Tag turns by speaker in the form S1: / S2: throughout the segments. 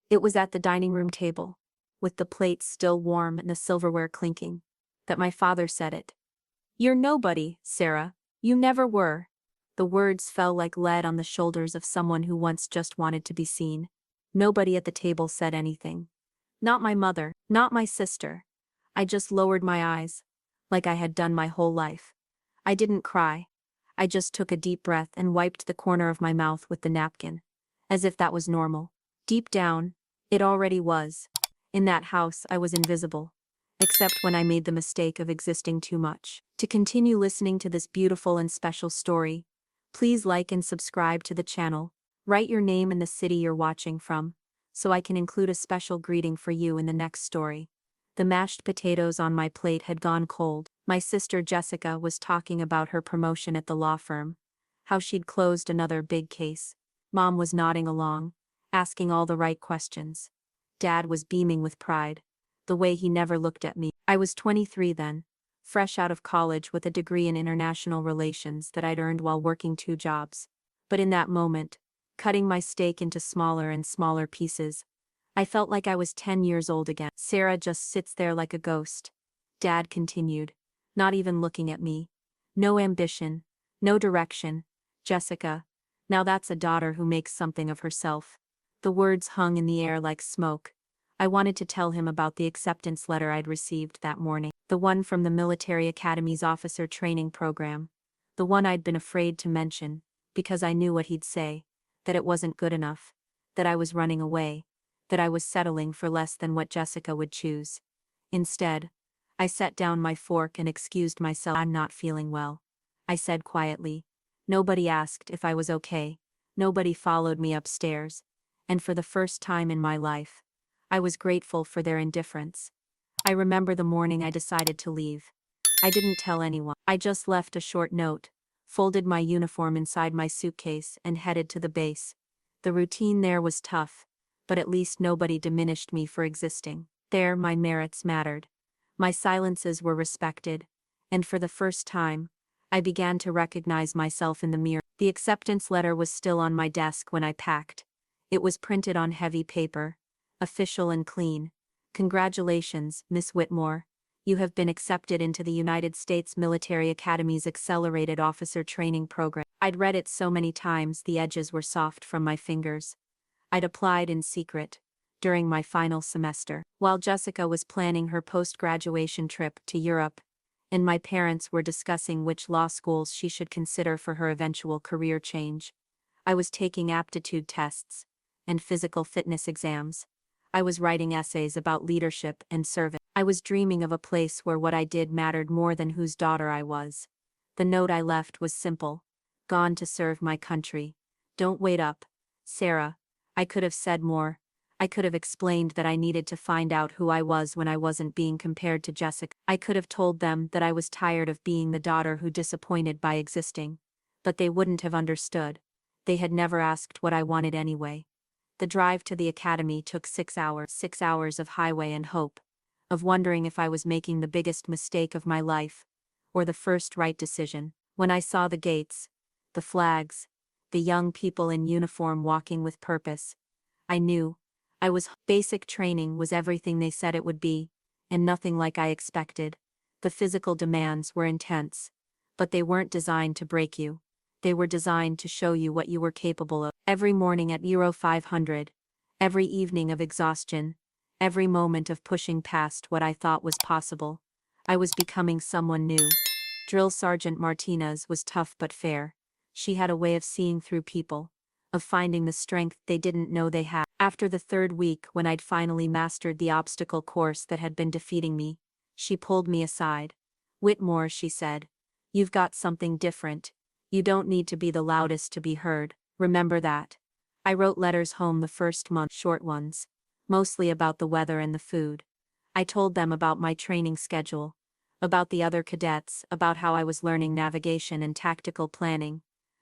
S1: It was at the dining room table, with the plates still warm and the silverware clinking, that my father said it. "You're nobody, Sarah. You never were." The words fell like lead on the shoulders of someone who once just wanted to be seen. Nobody at the table said anything. Not my mother, not my sister. I just lowered my eyes, like I had done my whole life. I didn't cry. I just took a deep breath and wiped the corner of my mouth with the napkin, as if that was normal. Deep down, it already was. In that house, I was invisible, except when I made the mistake of existing too much. To continue listening to this beautiful and special story, please like and subscribe to the channel. Write your name and the city you're watching from, so I can include a special greeting for you in the next story. The mashed potatoes on my plate had gone cold. My sister Jessica was talking about her promotion at the law firm, how she'd closed another big case. Mom was nodding along, asking all the right questions. Dad was beaming with pride, the way he never looked at me. I was 23 then, fresh out of college with a degree in international relations that I'd earned while working 2 jobs. But in that moment, cutting my steak into smaller and smaller pieces, I felt like I was 10 years old again. "Sarah just sits there like a ghost," Dad continued, not even looking at me. "No ambition, no direction. Jessica, now that's a daughter who makes something of herself." The words hung in the air like smoke. I wanted to tell him about the acceptance letter I'd received that morning, the one from the military academy's officer training program, the one I'd been afraid to mention, because I knew what he'd say, that it wasn't good enough, that I was running away, that I was settling for less than what Jessica would choose. Instead, I set down my fork and excused myself. "I'm not feeling well," I said quietly. Nobody asked if I was okay. Nobody followed me upstairs. And for the first time in my life, I was grateful for their indifference. I remember the morning I decided to leave. I didn't tell anyone. I just left a short note, folded my uniform inside my suitcase, and headed to the base. The routine there was tough, but at least nobody diminished me for existing. There, my merits mattered. My silences were respected, and for the first time, I began to recognize myself in the mirror. The acceptance letter was still on my desk when I packed. It was printed on heavy paper, official and clean. "Congratulations, Miss Whitmore. You have been accepted into the United States Military Academy's Accelerated Officer Training Program." I'd read it so many times the edges were soft from my fingers. I'd applied in secret, during my final semester, while Jessica was planning her post-graduation trip to Europe, and my parents were discussing which law schools she should consider for her eventual career change. I was taking aptitude tests and physical fitness exams. I was writing essays about leadership and service. I was dreaming of a place where what I did mattered more than whose daughter I was. The note I left was simple: "Gone to serve my country. Don't wait up, Sarah." I could have said more. I could have explained that I needed to find out who I was when I wasn't being compared to Jessica. I could have told them that I was tired of being the daughter who disappointed by existing. But they wouldn't have understood. They had never asked what I wanted anyway. The drive to the academy took 6 hours. 6 hours of highway and hope, of wondering if I was making the biggest mistake of my life, or the first right decision. When I saw the gates, the flags, the young people in uniform walking with purpose, I knew. Basic training was everything they said it would be, and nothing like I expected. The physical demands were intense, but they weren't designed to break you. They were designed to show you what you were capable of. Every morning at Euro 500, every evening of exhaustion, every moment of pushing past what I thought was possible, I was becoming someone new. Drill Sergeant Martinez was tough but fair. She had a way of seeing through people, of finding the strength they didn't know they had. After the 3rd week, when I'd finally mastered the obstacle course that had been defeating me, she pulled me aside. "Whitmore," she said, "you've got something different. You don't need to be the loudest to be heard. Remember that." I wrote letters home the first month, short ones, mostly about the weather and the food. I told them about my training schedule, about the other cadets, about how I was learning navigation and tactical planning.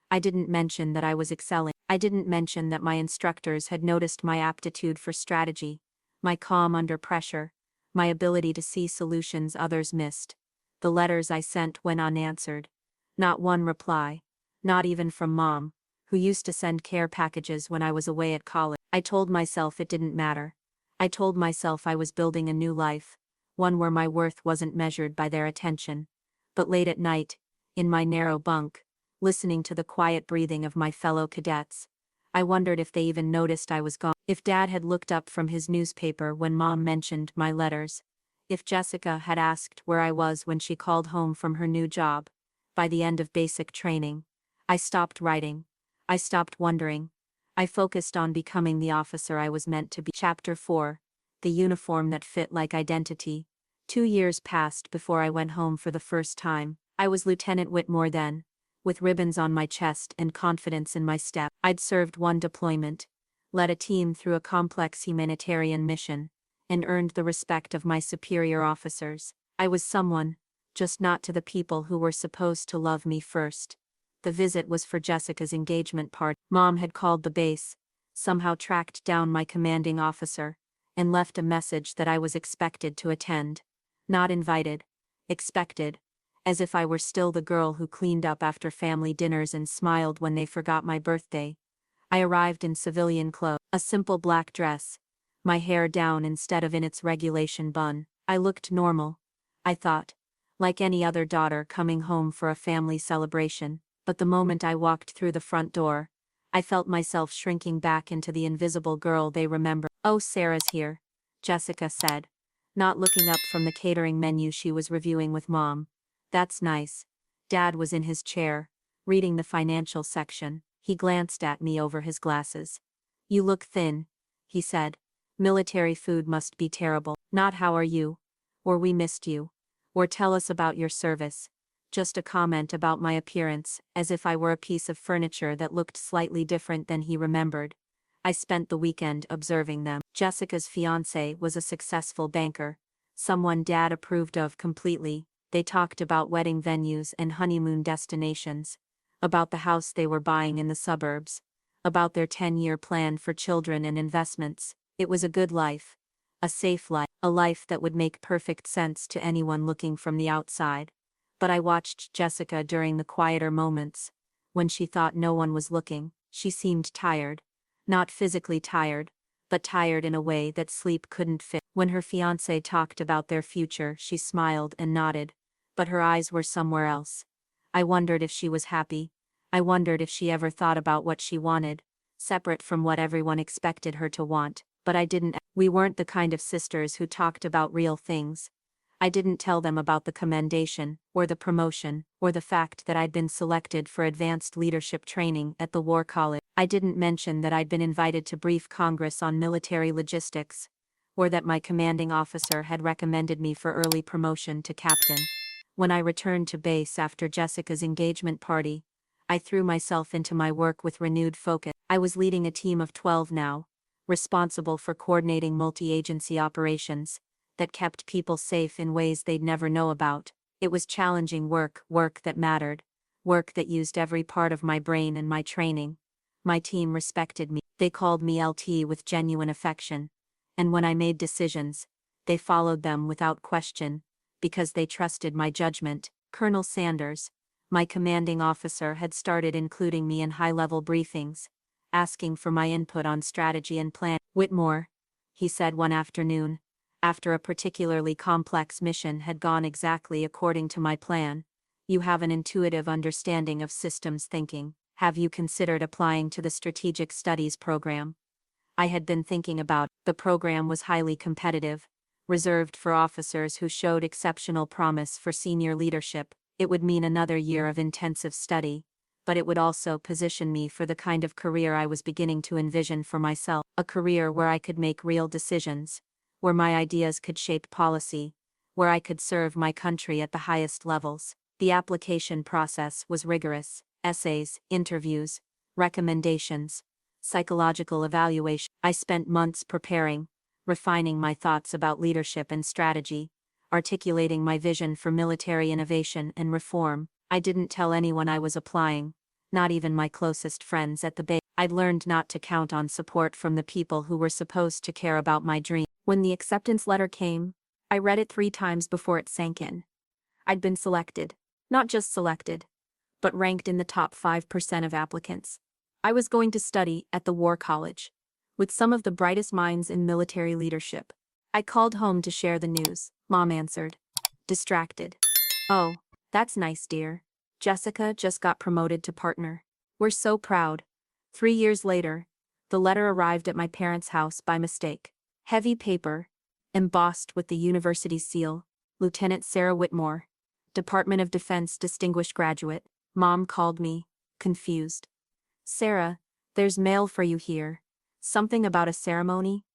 S1: I didn't mention that I was excelling. I didn't mention that my instructors had noticed my aptitude for strategy, my calm under pressure, my ability to see solutions others missed. The letters I sent went unanswered. Not one reply, not even from Mom, who used to send care packages when I was away at college. I told myself it didn't matter. I told myself I was building a new life, one where my worth wasn't measured by their attention. But late at night, in my narrow bunk, listening to the quiet breathing of my fellow cadets, I wondered if they even noticed I was gone. If Dad had looked up from his newspaper when Mom mentioned my letters. If Jessica had asked where I was when she called home from her new job. By the end of basic training, I stopped writing. I stopped wondering. I focused on becoming the officer I was meant to be. Chapter 4. The uniform that fit like identity. 2 years passed before I went home for the first time. I was Lieutenant Whitmore then, with ribbons on my chest and confidence in my step. I'd served 1 deployment, led a team through a complex humanitarian mission, and earned the respect of my superior officers. I was someone, just not to the people who were supposed to love me first. The visit was for Jessica's engagement party. Mom had called the base, somehow tracked down my commanding officer, and left a message that I was expected to attend. Not invited. Expected. As if I were still the girl who cleaned up after family dinners and smiled when they forgot my birthday. I arrived in civilian clothes, a simple black dress, my hair down instead of in its regulation bun. I looked normal, I thought, like any other daughter coming home for a family celebration. But the moment I walked through the front door, I felt myself shrinking back into the invisible girl they remember. "Oh, Sarah's here," Jessica said, not looking up from the catering menu she was reviewing with Mom. "That's nice." Dad was in his chair, reading the financial section. He glanced at me over his glasses. "You look thin," he said. "Military food must be terrible." "Not how are you?" Or "we missed you." Or "tell us about your service." Just a comment about my appearance, as if I were a piece of furniture that looked slightly different than he remembered. I spent the weekend observing them. Jessica's fiancé was a successful banker, someone Dad approved of completely. They talked about wedding venues and honeymoon destinations, about the house they were buying in the suburbs, about their 10-year plan for children and investments. It was a good life, a safe life, a life that would make perfect sense to anyone looking from the outside. But I watched Jessica during the quieter moments. When she thought no one was looking, she seemed tired. Not physically tired, but tired in a way that sleep couldn't fit. When her fiancé talked about their future, she smiled and nodded, but her eyes were somewhere else. I wondered if she was happy. I wondered if she ever thought about what she wanted, separate from what everyone expected her to want. But I didn't. We weren't the kind of sisters who talked about real things. I didn't tell them about the commendation, or the promotion, or the fact that I'd been selected for advanced leadership training at the War College. I didn't mention that I'd been invited to brief Congress on military logistics, or that my commanding officer had recommended me for early promotion to captain. When I returned to base after Jessica's engagement party, I threw myself into my work with renewed focus. I was leading a team of 12 now, responsible for coordinating multi-agency operations that kept people safe in ways they'd never know about. It was challenging work, work that mattered, work that used every part of my brain and my training. My team respected me. They called me LT with genuine affection. And when I made decisions, they followed them without question, because they trusted my judgment. Colonel Sanders, my commanding officer, had started including me in high-level briefings, asking for my input on strategy and plan. "Whitmore," he said one afternoon, after a particularly complex mission had gone exactly according to my plan, "you have an intuitive understanding of systems thinking. Have you considered applying to the Strategic Studies program?" I had been thinking about. The program was highly competitive, reserved for officers who showed exceptional promise for senior leadership. It would mean another year of intensive study, but it would also position me for the kind of career I was beginning to envision for myself, a career where I could make real decisions, where my ideas could shape policy, where I could serve my country at the highest levels. The application process was rigorous: essays, interviews, recommendations, psychological evaluation. I spent months preparing, refining my thoughts about leadership and strategy, articulating my vision for military innovation and reform. I didn't tell anyone I was applying, not even my closest friends at the base. I'd learned not to count on support from the people who were supposed to care about my dream. When the acceptance letter came, I read it 3 times before it sank in. I'd been selected, not just selected, but ranked in the top 5% of applicants. I was going to study at the War College, with some of the brightest minds in military leadership. I called home to share the news. Mom answered, distracted. Oh, that's nice, dear. Jessica just got promoted to partner. We're so proud. 3 years later, the letter arrived at my parents' house by mistake. Heavy paper, embossed with the university's seal, Lieutenant Sarah Whitmore, Department of Defense Distinguished Graduate. Mom called me, confused. Sarah, there's mail for you here. Something about a ceremony?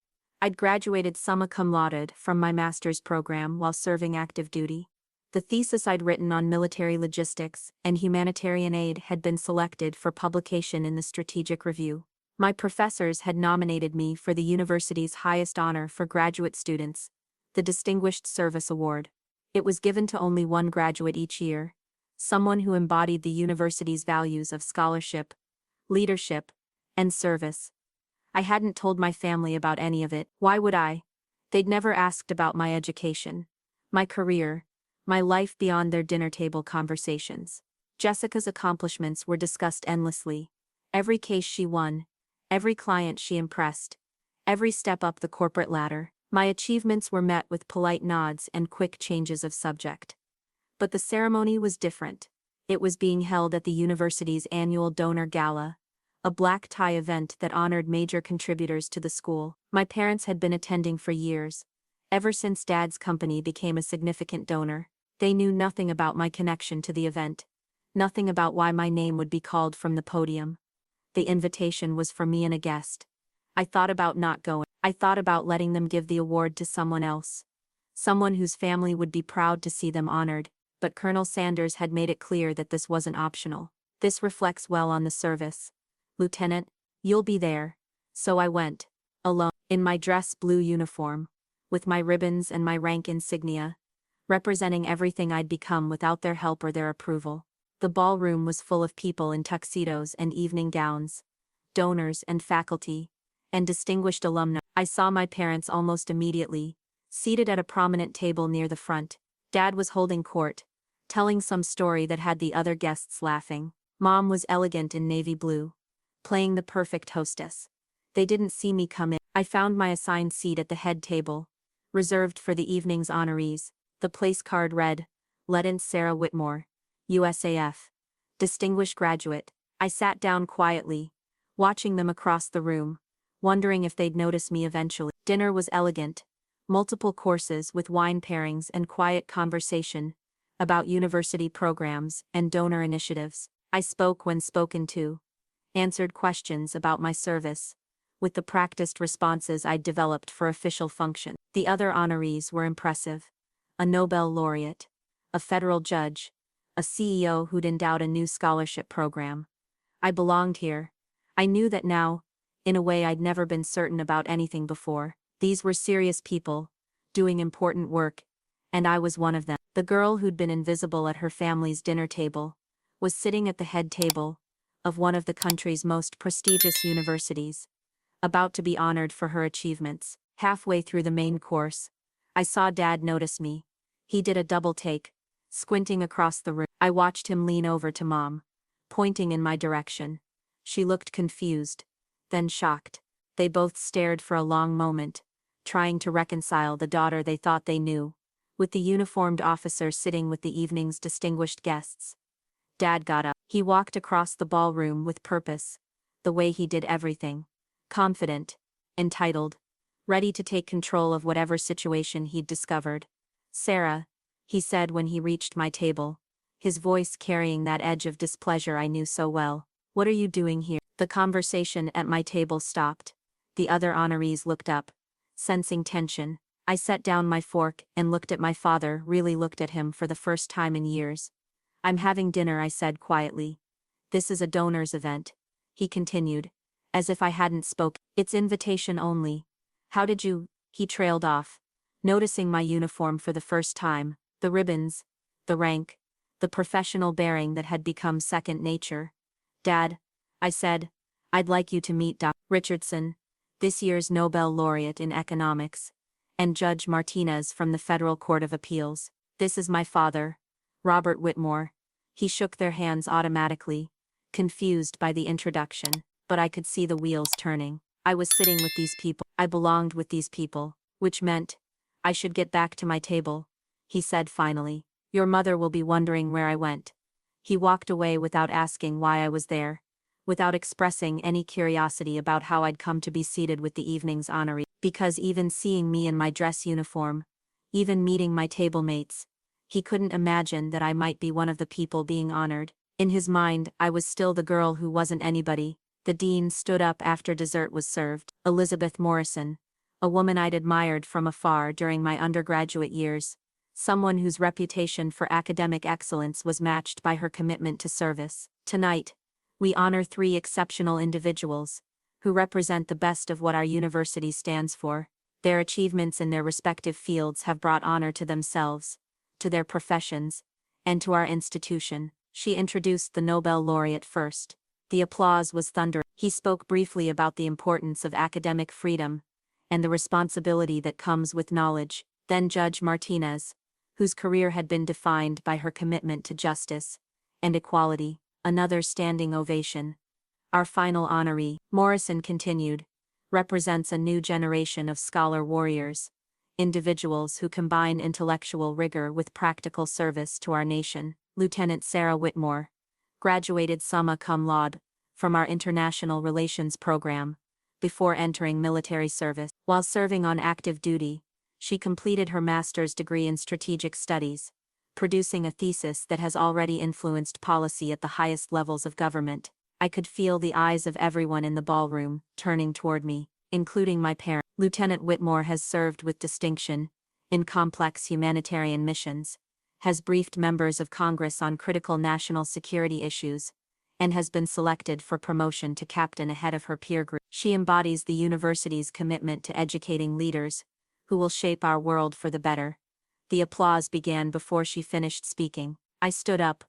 S1: I'd graduated summa cum laude from my master's program while serving active duty. The thesis I'd written on military logistics and humanitarian aid had been selected for publication in the Strategic Review. My professors had nominated me for the university's highest honor for graduate students, the Distinguished Service Award. It was given to only one graduate each year, someone who embodied the university's values of scholarship, leadership, and service. I hadn't told my family about any of it. Why would I? They'd never asked about my education, my career, my life beyond their dinner table conversations. Jessica's accomplishments were discussed endlessly. Every case she won, every client she impressed, every step up the corporate ladder. My achievements were met with polite nods and quick changes of subject. But the ceremony was different. It was being held at the university's annual donor gala, a black tie event that honored major contributors to the school. My parents had been attending for years, ever since Dad's company became a significant donor. They knew nothing about my connection to the event, nothing about why my name would be called from the podium. The invitation was for me and a guest. I thought about not going. I thought about letting them give the award to someone else, someone whose family would be proud to see them honored, but Colonel Sanders had made it clear that this wasn't optional. This reflects well on the service. Lieutenant, you'll be there. So I went, alone, in my dress blue uniform, with my ribbons and my rank insignia, representing everything I'd become without their help or their approval. The ballroom was full of people in tuxedos and evening gowns, donors and faculty, and distinguished alumni. I saw my parents almost immediately, seated at a prominent table near the front. Dad was holding court, telling some story that had the other guests laughing. Mom was elegant in navy blue, playing the perfect hostess. They didn't see me come in. I found my assigned seat at the head table, reserved for the evening's honorees. The place card read, Lieutenant Sarah Whitmore, USAF, Distinguished Graduate. I sat down quietly, watching them across the room, wondering if they'd notice me eventually. Dinner was elegant, multiple courses with wine pairings and quiet conversation about university programs and donor initiatives. I spoke when spoken to, answered questions about my service, with the practiced responses I'd developed for official function. The other honorees were impressive. A Nobel laureate, a federal judge, a CEO who'd endowed a new scholarship program. I belonged here. I knew that now, in a way I'd never been certain about anything before. These were serious people, doing important work, and I was one of them. The girl who'd been invisible at her family's dinner table was sitting at the head table of one of the country's most prestigious universities, about to be honored for her achievements. Halfway through the main course, I saw Dad notice me. He did a double take, squinting across the room. I watched him lean over to Mom, pointing in my direction. She looked confused, then shocked. They both stared for a long moment, trying to reconcile the daughter they thought they knew, with the uniformed officer sitting with the evening's distinguished guests. Dad got up. He walked across the ballroom with purpose, the way he did everything. Confident, entitled, ready to take control of whatever situation he'd discovered. Sarah, he said when he reached my table, his voice carrying that edge of displeasure I knew so well. What are you doing here? The conversation at my table stopped. The other honorees looked up, sensing tension. I set down my fork and looked at my father, really looked at him for the first time in years. I'm having dinner, I said quietly. This is a donors event, he continued, as if I hadn't spoken. It's invitation only. How did you? He trailed off, noticing my uniform for the first time, the ribbons, the rank, the professional bearing that had become second nature. Dad, I said, I'd like you to meet Dr. Richardson, this year's Nobel laureate in economics, and Judge Martinez from the Federal Court of Appeals. This is my father, Robert Whitmore. He shook their hands automatically, confused by the introduction. but I could see the wheels turning. I was sitting with these people. I belonged with these people, which meant I should get back to my table. He said finally, "Your mother will be wondering where I went." He walked away without asking why I was there, without expressing any curiosity about how I'd come to be seated with the evening's honoree. Because even seeing me in my dress uniform, even meeting my table mates, he couldn't imagine that I might be one of the people being honored. In his mind, I was still the girl who wasn't anybody. The dean stood up after dessert was served. Elizabeth Morrison, a woman I'd admired from afar during my undergraduate years, someone whose reputation for academic excellence was matched by her commitment to service. Tonight, we honor three exceptional individuals who represent the best of what our university stands for. Their achievements in their respective fields have brought honor to themselves, to their professions, and to our institution. She introduced the Nobel laureate first. The applause was thunderous. He spoke briefly about the importance of academic freedom and the responsibility that comes with knowledge. Then Judge Martinez, whose career had been defined by her commitment to justice and equality, another standing ovation. Our final honoree, Morrison continued, represents a new generation of scholar warriors, individuals who combine intellectual rigor with practical service to our nation. Lieutenant Sarah Whitmore, graduated summa cum laude from our International Relations program, before entering military service. While serving on active duty, she completed her master's degree in strategic studies, producing a thesis that has already influenced policy at the highest levels of government. I could feel the eyes of everyone in the ballroom turning toward me, including my parents. Lieutenant Whitmore has served with distinction in complex humanitarian missions, has briefed members of Congress on critical national security issues, and has been selected for promotion to captain ahead of her peer group. She embodies the university's commitment to educating leaders who will shape our world for the better. The applause began before she finished speaking. I stood up,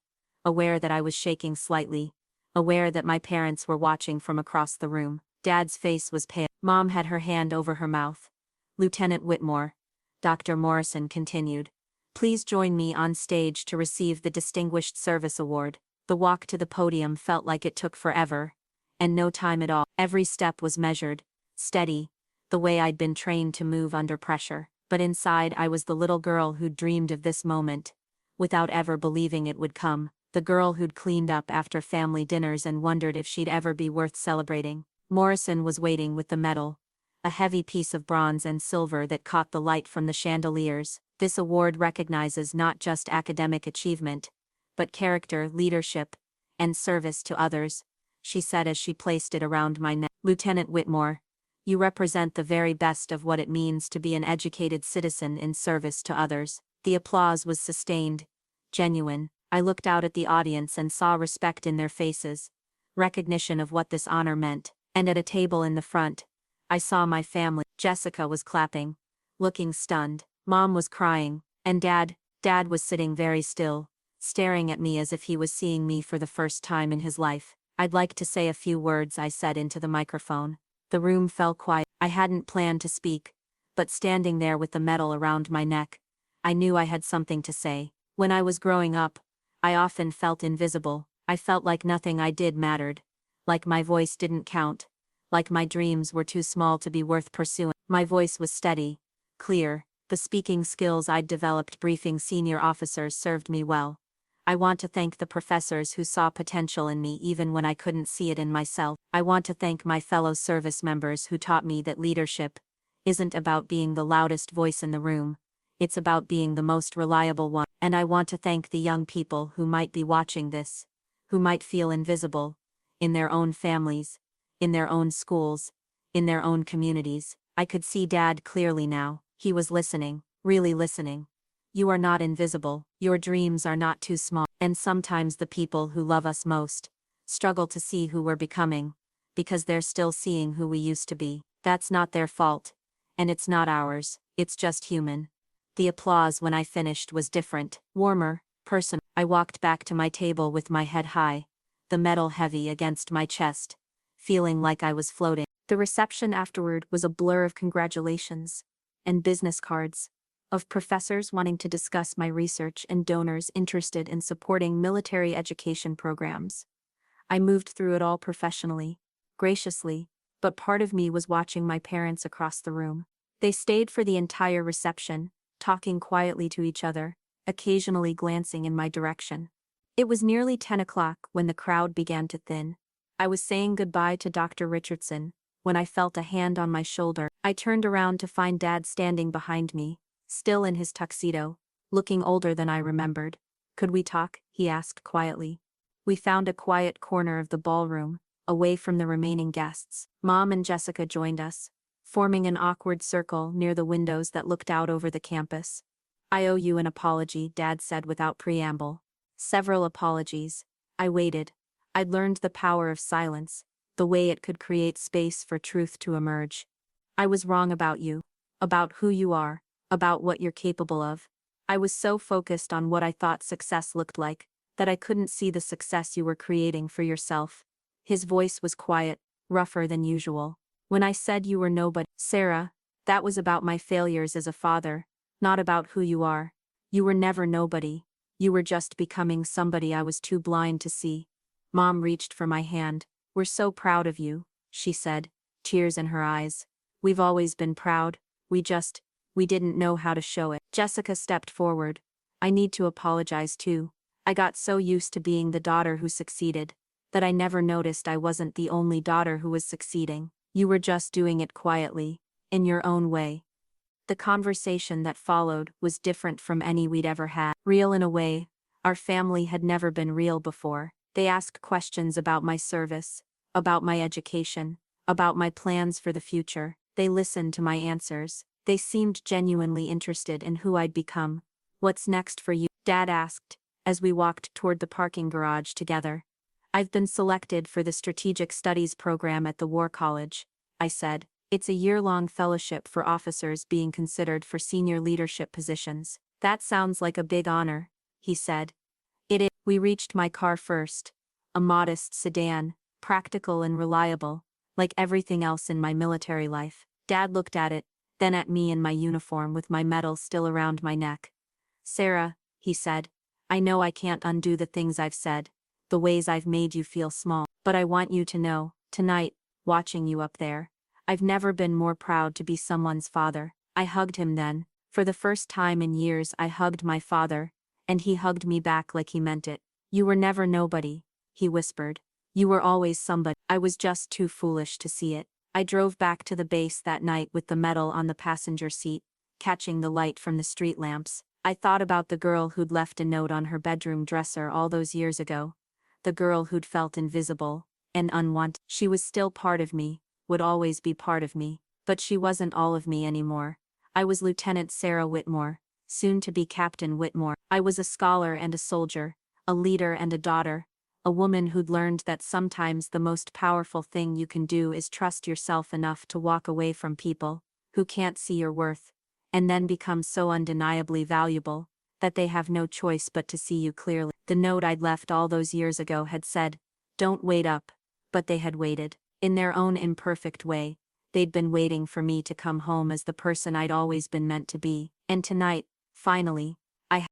S1: aware that I was shaking slightly, aware that my parents were watching from across the room. Dad's face was pale. Mom had her hand over her mouth. "Lieutenant Whitmore," Dr. Morrison continued, "please join me on stage to receive the Distinguished Service Award." The walk to the podium felt like it took forever, and no time at all. Every step was measured, steady, the way I'd been trained to move under pressure. But inside I was the little girl who'd dreamed of this moment, without ever believing it would come. The girl who'd cleaned up after family dinners and wondered if she'd ever be worth celebrating. Morrison was waiting with the medal, a heavy piece of bronze and silver that caught the light from the chandeliers. This award recognizes not just academic achievement, but character, leadership, and service to others, she said as she placed it around my neck. "Lieutenant Whitmore, you represent the very best of what it means to be an educated citizen in service to others." The applause was sustained, genuine. I looked out at the audience and saw respect in their faces, recognition of what this honor meant. And at a table in the front, I saw my family. Jessica was clapping, looking stunned. Mom was crying, and Dad was sitting very still, staring at me as if he was seeing me for the first time in his life. "I'd like to say a few words," I said into the microphone. The room fell quiet. I hadn't planned to speak, but standing there with the medal around my neck, I knew I had something to say. When I was growing up, I often felt invisible. I felt like nothing I did mattered, like my voice didn't count, like my dreams were too small to be worth pursuing. My voice was steady, clear. The speaking skills I'd developed briefing senior officers served me well. I want to thank the professors who saw potential in me even when I couldn't see it in myself. I want to thank my fellow service members who taught me that leadership isn't about being the loudest voice in the room, it's about being the most reliable one. And I want to thank the young people who might be watching this, who might feel invisible, in their own families, in their own schools, in their own communities. I could see Dad clearly now. He was listening, really listening. You are not invisible, your dreams are not too small. And sometimes the people who love us most struggle to see who we're becoming, because they're still seeing who we used to be. That's not their fault, and it's not ours, it's just human. The applause when I finished was different, warmer, personal. I walked back to my table with my head high, the medal heavy against my chest, feeling like I was floating. The reception afterward was a blur of congratulations and business cards, of professors wanting to discuss my research and donors interested in supporting military education programs. I moved through it all professionally, graciously, but part of me was watching my parents across the room. They stayed for the entire reception, talking quietly to each other, occasionally glancing in my direction. It was nearly 10 o'clock when the crowd began to thin. I was saying goodbye to Dr. Richardson when I felt a hand on my shoulder. I turned around to find Dad standing behind me, still in his tuxedo, looking older than I remembered. "Could we talk?" he asked quietly. We found a quiet corner of the ballroom, away from the remaining guests. Mom and Jessica joined us, forming an awkward circle near the windows that looked out over the campus. "I owe you an apology," Dad said without preamble. "Several apologies." I waited. I'd learned the power of silence, the way it could create space for truth to emerge. "I was wrong about you. About who you are. About what you're capable of. I was so focused on what I thought success looked like, that I couldn't see the success you were creating for yourself." His voice was quiet, rougher than usual. "When I said you were nobody, Sarah, that was about my failures as a father, not about who you are. You were never nobody. You were just becoming somebody I was too blind to see." Mom reached for my hand. "We're so proud of you," she said, tears in her eyes. "We've always been proud, we didn't know how to show it." Jessica stepped forward. "I need to apologize too. I got so used to being the daughter who succeeded, that I never noticed I wasn't the only daughter who was succeeding. You were just doing it quietly, in your own way." The conversation that followed was different from any we'd ever had. Real in a way, our family had never been real before. They asked questions about my service, about my education, about my plans for the future. They listened to my answers. They seemed genuinely interested in who I'd become. "What's next for you?" Dad asked, as we walked toward the parking garage together. "I've been selected for the Strategic Studies program at the War College," I said. "It's a year-long fellowship for officers being considered for senior leadership positions." "That sounds like a big honor," he said. "It is." We reached my car first, a modest sedan, practical and reliable, like everything else in my military life. Dad looked at it, then at me in my uniform with my medal still around my neck. "Sarah," he said, "I know I can't undo the things I've said, the ways I've made you feel small, but I want you to know, tonight, watching you up there, I've never been more proud to be someone's father." I hugged him then. For the first time in years I hugged my father, and he hugged me back like he meant it. "You were never nobody," he whispered. "You were always somebody." I was just too foolish to see it. I drove back to the base that night with the medal on the passenger seat, catching the light from the street lamps. I thought about the girl who'd left a note on her bedroom dresser all those years ago. The girl who'd felt invisible and unwanted. She was still part of me, would always be part of me, but she wasn't all of me anymore. I was Lieutenant Sarah Whitmore, soon to be Captain Whitmore. I was a scholar and a soldier, a leader and a daughter, a woman who'd learned that sometimes the most powerful thing you can do is trust yourself enough to walk away from people who can't see your worth, and then become so undeniably valuable that they have no choice but to see you clearly. The note I'd left all those years ago had said, "Don't wait up," but they had waited. In their own imperfect way, they'd been waiting for me to come home as the person I'd always been meant to be. And tonight, finally,